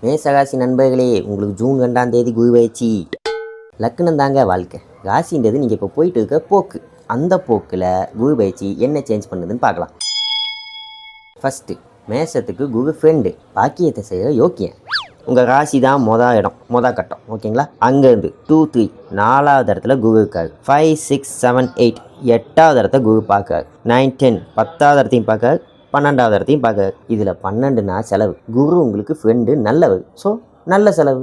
மேசராசி நண்பர்களே, உங்களுக்கு ஜூன் 2ஆம் தேதி குரு பயிற்சி. லக்னம் தாங்க வாழ்க்கை. ராசின்றது நீங்கள் இப்போ போயிட்டு இருக்க போக்கு. அந்த போக்கில் குரு பயிற்சி என்ன சேஞ்ச் பண்ணுதுன்னு பார்க்கலாம். ஃபஸ்ட்டு, மேசத்துக்கு குரு ஃப்ரெண்டு, பாக்கியத்தை செய்கிற யோக்கியம். உங்கள் ராசி தான் மொதல் கட்டம், ஓகேங்களா? அங்கேருந்து 2, 3 4வது இடத்துல குரு இருக்காரு. 5, 6, 7, 8 8வது இடத்த குரு பார்க்காரு. 9, 10 10வது இடத்தையும் பார்க்காரு. 12வது இடத்தையும் பார்க்காரு. இதில் 12னா செலவு. குரு உங்களுக்கு ஃப்ரெண்டு, நல்லவர். ஸோ நல்ல செலவு,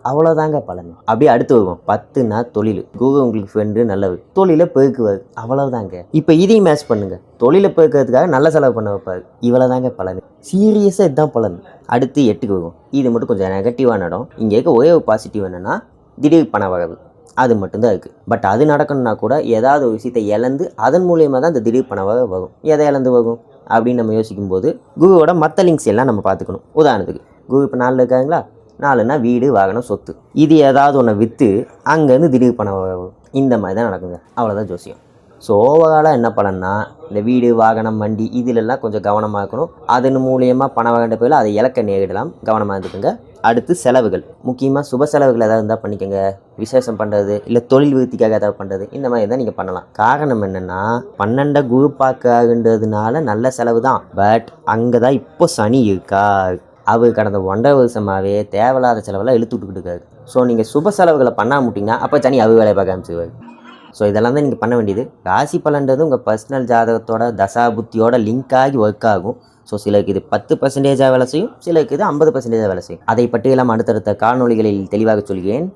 அவ்வளோதாங்க பலன். அப்படியே அடுத்து வருவோம். 10னா தொழில். குரு உங்களுக்கு ஃப்ரெண்டு, நல்லவர், தொழிலை பெருக்குவார், அவ்வளோதாங்க. இப்போ இதையும் மேட்ச் பண்ணுங்கள். தொழிலை பெருக்கிறதுக்காக நல்ல செலவு பண்ண வைப்பார், இவ்வளோதாங்க பலன். சீரியஸாக இதுதான் பலன். அடுத்து 8க்கு வருவோம். இது மட்டும் கொஞ்சம் நெகட்டிவான இடம். இங்கே இருக்க ஒரே ஒரு பாசிட்டிவ் என்னென்னா திடீர் பண வரவு, அது மட்டும்தான் இருக்குது. பட் அது நடக்கணும்னா கூட ஏதாவது ஒரு விஷயத்தை இழந்து அதன் மூலியமாக தான் இந்த திடீர் பண வரவு வரும். எதை இழந்து வரும் அப்படின்னு நம்ம யோசிக்கும்போது குருவோட மற்ற லிங்க்ஸ் எல்லாம் நம்ம பார்த்துக்கணும். உதாரணத்துக்கு குரு இப்போ 4 இருக்காங்களா, 4னா வீடு, வாகனம், சொத்து. இது ஏதாவது ஒன்று விற்று அங்கேருந்து திடீர் பணம் வரும். இந்த மாதிரி தான் நடக்குங்க. அவ்வளோதான் ஜோசியம். ஸோ ஓவராலாக என்ன பலன்னா, இந்த வீடு, வாகனம், வண்டி இதிலெல்லாம் கொஞ்சம் கவனமாக இருக்கணும். அதன் மூலியமாக பணம் வாங்கிட்ட போயில அதை இழக்க நேரிடலாம், கவனமாக இருந்துக்குங்க. அடுத்து செலவுகள், முக்கியமாக சுப செலவுகள் ஏதாவது இருந்தால் பண்ணிக்கோங்க. விசேஷம் பண்ணுறது, இல்லை தொழில் விருத்திக்காக ஏதாவது பண்ணுறது, இந்த மாதிரி தான் நீங்கள் பண்ணலாம். காரணம் என்னென்னா 12 குரு பார்க்கன்றதுனால நல்ல செலவு தான். பட் அங்கே தான் இப்போ சனி இருக்கா. அவர் கடந்த 1.5 வருஷமாகவே தேவையில்லாத செலவெல்லாம் இழுத்து விட்டுக்கிட்டு இருக்காரு. ஸோ நீங்கள் சுப செலவுகளை பண்ணாமட்டிங்கன்னா அப்போ சனி அவர் வேலையை பார்க்க ஆரம்பிச்சுவார். ஸோ இதெல்லாம் தான் நீங்கள் பண்ண வேண்டியது. ராசி பலன்றது உங்கள் பர்சனல் ஜாதகத்தோட தசா புத்தியோட லிங்க் ஆகி ஒர்க் ஆகும். ஸோ சிலருக்கு இது 10% வேலை செய்யும், சிலருக்கு இது 50% வேலை செய்யும். அதை பற்றியெல்லாம் அடுத்தடுத்த காணொளிகளில் தெளிவாக சொல்கிறேன்.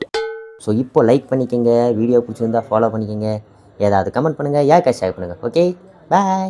ஸோ இப்போ லைக் பண்ணிக்கோங்க, வீடியோ பிடிச்சிருந்தா ஃபாலோ பண்ணிக்கோங்க, ஏதாவது கமெண்ட் பண்ணுங்கள், யாருக்கா ஷேர் பண்ணுங்கள். ஓகே, பாய்.